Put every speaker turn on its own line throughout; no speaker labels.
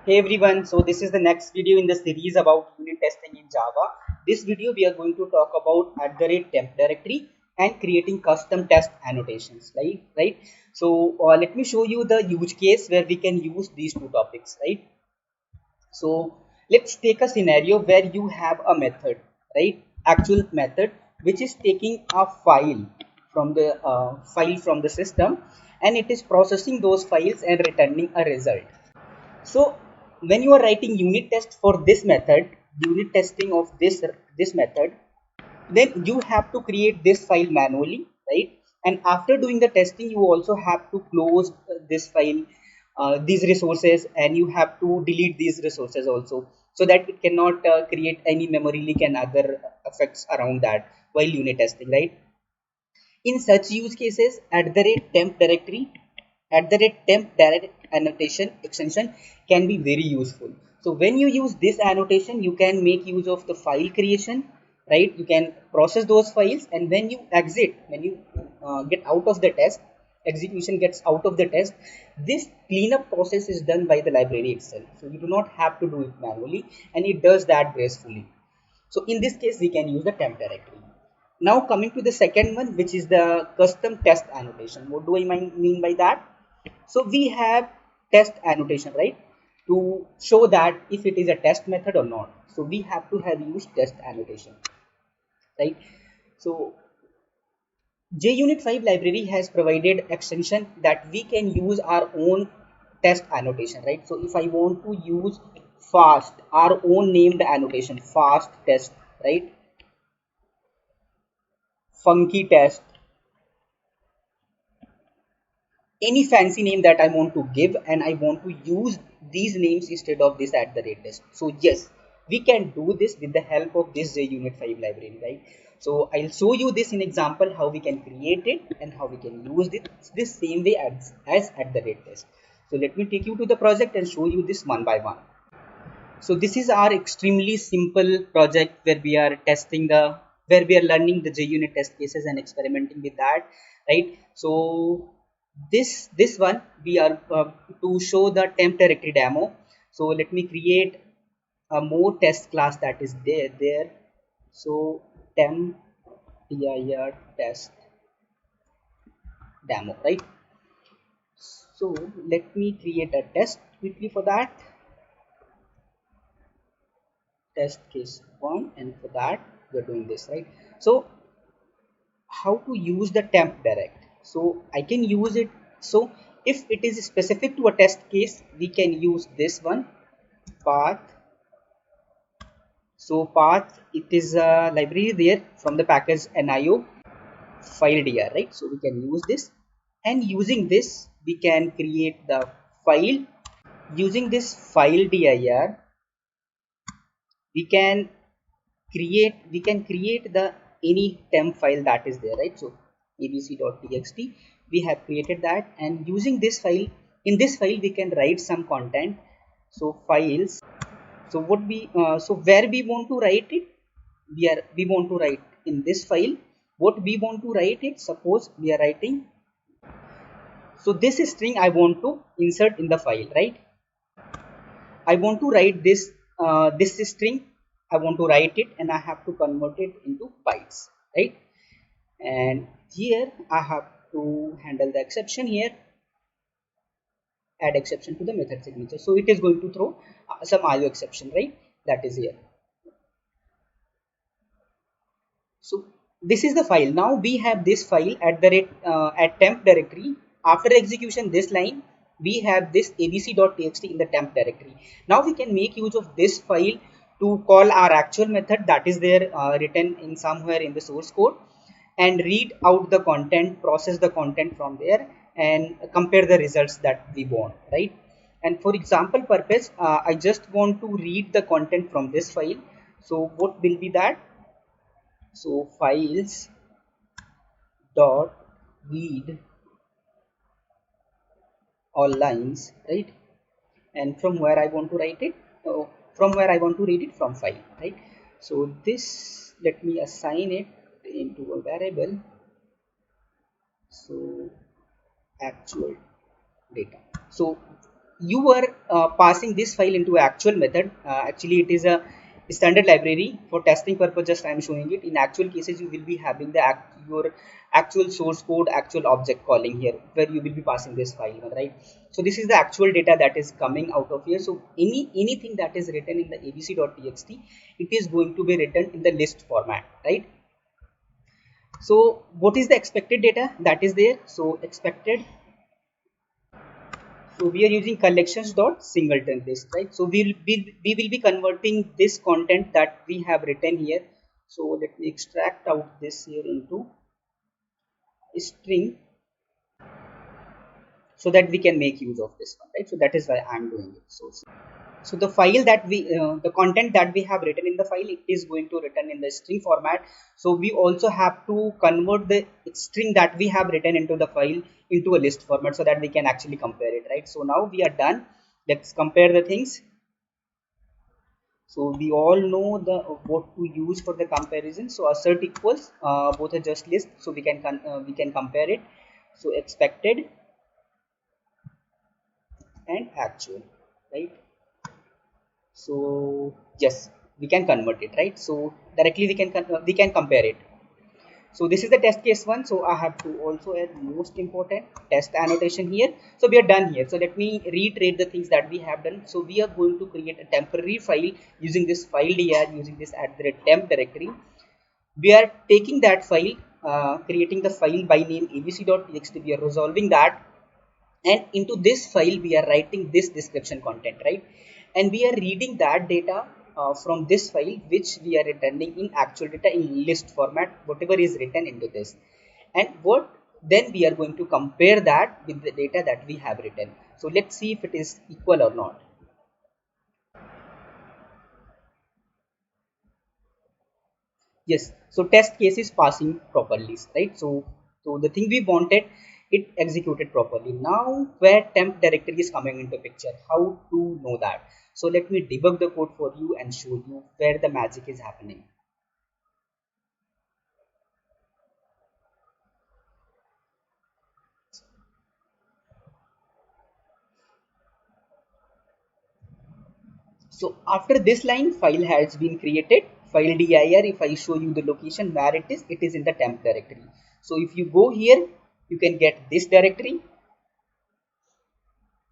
Hey everyone, so this is the next video in the series about unit testing in Java. This video we are going to talk about @temp directory and creating custom test annotations, right? So let me show you the use case where we can use these two topics, right? So let's take a scenario where you have a method, right? Actual method which is taking a file from the system, and it is processing those files and returning a result. So when you are writing unit test for this method, unit testing of this method, then you have to create this file manually, right? And after doing the testing, you also have to close this file, these resources, and you have to delete these resources also, so that it cannot create any memory leak and other effects around that while unit testing, right? In such use cases, @temp directory, @temp direct annotation extension can be very useful. So when you use this annotation, you can make use of the file creation, right? You can process those files, and when you exit, when you get out of the test, execution gets out of the test, this cleanup process is done by the library itself. So you do not have to do it manually, and it does that gracefully. So in this case, we can use the temp directory. Now coming to the second one, which is the custom test annotation. What do I mean by that? So we have test annotation, right? To show that if it is a test method or not. So we have to have used test annotation, right? So JUnit 5 library has provided extension that we can use our own test annotation, right? So if I want to use fast, our own named annotation, fast test, right? Funky test, any fancy name that I want to give, and I want to use these names instead of this @test. So yes, we can do this with the help of this JUnit 5 library, right? So I'll show you this in example how we can create it and how we can use it this same way as @test. So let me take you to the project and show you this one by one. So this is our extremely simple project where we are where we are learning the JUnit test cases and experimenting with that, right? So this one we are to show the temp directory demo. So let me create a more test class that is there. So temp dir test demo, right? So let me create a test quickly for that. Test case one, and for that we're doing this, right? So how to use the temp direct? So I can use it. So if it is specific to a test case, we can use this one, path. So path, it is a library there from the package nio file dir, right? So we can use this, and using this we can create the file. Using this file dir, we can create the any temp file that is there, right? So abc.txt, we have created that, and using this file, in this file we can write some content. So files, so where we want to write it, we want to write in this file what we want to write it. Suppose we are writing, so this string I want to insert in the file, right? I want to write this string, I want to write it, and I have to convert it into bytes, right? And here I have to handle the exception here, add exception to the method signature. So it is going to throw some IO exception, right? That is here. So this is the file. Now we have this file at temp directory. After execution this line, we have this abc.txt in the temp directory. Now we can make use of this file to call our actual method that is there written in somewhere in the source code, and read out the content, process the content from there, and compare the results that we want, right? And for example purpose, I just want to read the content from this file. So what will be that? So files dot read all lines, right? And from where I want to write it, from where I want to read it from file, right? So this, let me assign it into a variable. So actual data. So you were passing this file into actual method. Actually it is a standard library for testing purpose, just I am showing it. In actual cases you will be having the your actual source code, actual object calling here, where you will be passing this file, right? So this is the actual data that is coming out of here. So anything that is written in the abc.txt, it is going to be written in the list format, right? So what is the expected data that is there? So expected, so we are using collections dot singleton list, right? So we will be converting this content that we have written here. So let me extract out this here into string, so that we can make use of this one, right? So that is why I'm doing it. So the file that we the content that we have written in the file, it is going to written in the string format. So we also have to convert the string that we have written into the file into a list format, so that we can actually compare it, right? So now we are done. Let's compare the things. So we all know the what to use for the comparison. So assert equals both are just list, so we can compare it. So expected and actual, right? So yes, we can convert it, right? So directly we can compare it. So this is the test case one. So I have to also add most important test annotation here. So we are done here. So let me reiterate the things that we have done. So we are going to create a temporary file using this file dir, using this @temp directory. We are taking that file, creating the file by name abc.txt. We are resolving that, and into this file we are writing this description content, right? And we are reading that data from this file, which we are returning in actual data in list format, whatever is written into this. And what then we are going to compare that with the data that we have written. So let's see if it is equal or not. Yes, so test case is passing properly, right? So the thing we wanted, it executed properly. Now where temp directory is coming into picture, how to know that? So let me debug the code for you and show you where the magic is happening. So after this line, file has been created, file dir. If I show you the location where it is in the temp directory. So if you go here, you can get this directory,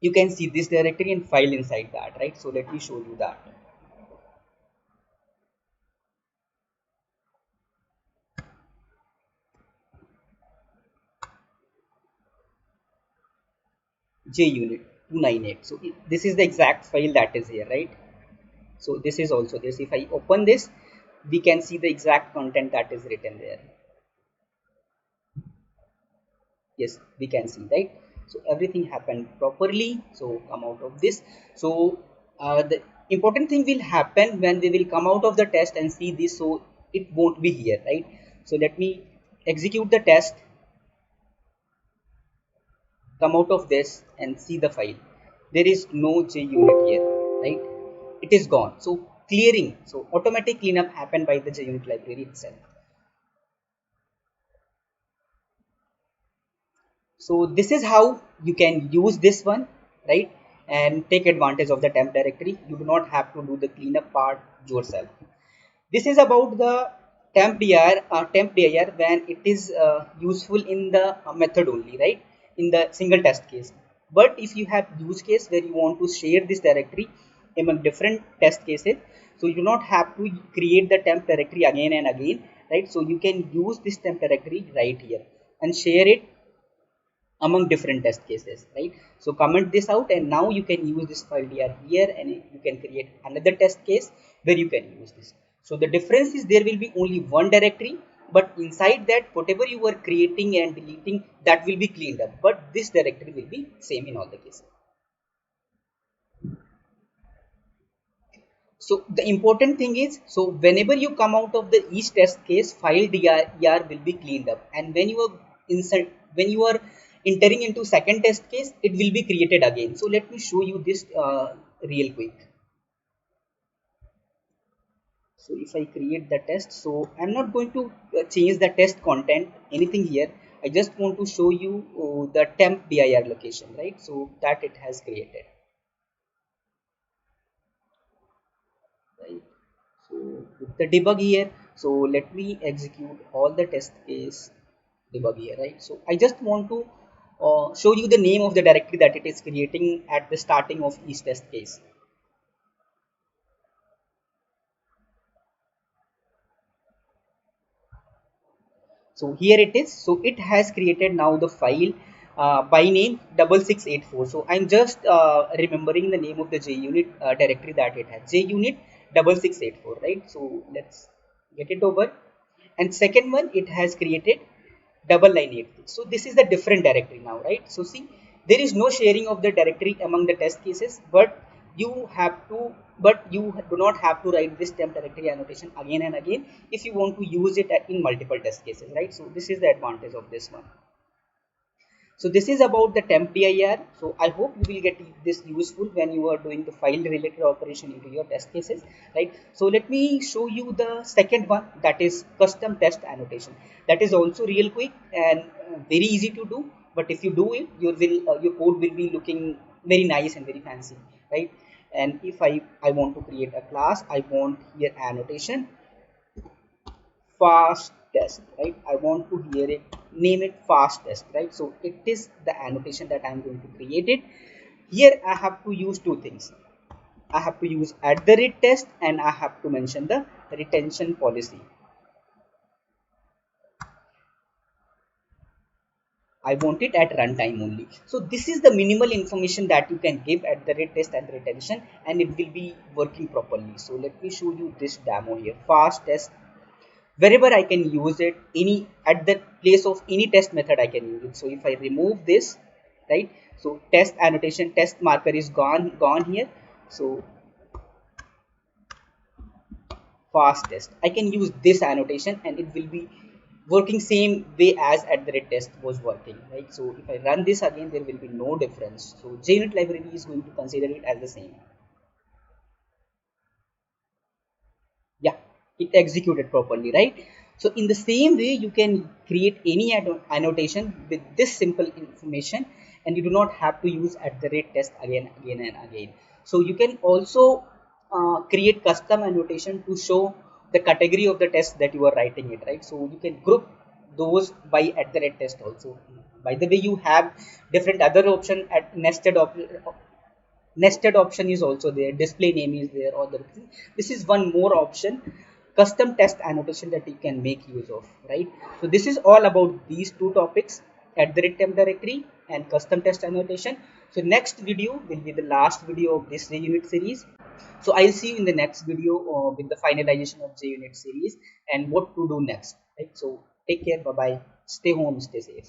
you can see this directory and file inside that, right? So let me show you that. JUnit 298. So this is the exact file that is here, right? So this is also this. If I open this, we can see the exact content that is written there. Yes, we can see, right? So everything happened properly. So come out of this. So the important thing will happen when we will come out of the test and see this. So it won't be here, right? So let me execute the test, come out of this and see the file. There is no JUnit here, right? It is gone. So clearing, so automatic cleanup happened by the JUnit library itself. So this is how you can use this one, right? And take advantage of the temp directory. You do not have to do the cleanup part yourself. This is about the temp dir when it is useful in the method only, right? In the single test case. But if you have use case where you want to share this directory among different test cases, so you do not have to create the temp directory again and again, right? So you can use this temp directory right here and share it among different test cases, right? So comment this out, and now you can use this file dir here, and you can create another test case where you can use this. So the difference is there will be only one directory, but inside that whatever you were creating and deleting, that will be cleaned up, but this directory will be same in all the cases. So the important thing is, so whenever you come out of the each test case, file dir will be cleaned up, and when you are when you are entering into second test case, it will be created again. So let me show you this real quick. So if I create the test, so I'm not going to change the test content anything here. I just want to show you the temp dir location, right? So that it has created. put the debug here. So let me execute all the test case debug here, right? So I just want to show you the name of the directory that it is creating at the starting of each test case. So here it is. So it has created now the file by name 6684. So I'm just remembering the name of the JUnit directory that it has, JUnit 6684, right? So let's get it over. And second one, it has created 9986. So this is the different directory now, right? So see, there is no sharing of the directory among the test cases, but you do not have to write this temp directory annotation again and again if you want to use it in multiple test cases, right? So this is the advantage of this one. So this is about the temp dir. So I hope you will get this useful when you are doing the file related operation into your test cases, right? So let me show you the second one, that is custom test annotation. That is also real quick and very easy to do, but if you do it, your code will be looking very nice and very fancy, right? And if I want to create a class, I want here annotation fast test, right? I want to here it name it fast test, right? So it is the annotation that I'm going to create it. Here I have to use two things. I have to use @test and I have to mention the retention policy. I want it at runtime only. So this is the minimal information that you can give at the @test and retention, and it will be working properly. So let me show you this demo here. Fast test, wherever I can use it, any at the place of any test method I can use it. So if I remove this, right, so test annotation test marker is gone here. So fast test, I can use this annotation and it will be working same way as @test was working, right? So if I run this again, there will be no difference. So JUnit library is going to consider it as the same. Yeah, it executed properly, right? So in the same way, you can create any annotation with this simple information, and you do not have to use @test again and again. So you can also create custom annotation to show the category of the test that you are writing it, right? So you can group those by @test also. By the way, you have different other option at nested option is also there, display name is there, or this is one more option, custom test annotation, that you can make use of, right? So this is all about these two topics, @temp directory and custom test annotation. So next video will be the last video of this JUnit series. So I'll see you in the next video with the finalization of JUnit series and what to do next, right? So take care, bye bye, stay home, stay safe.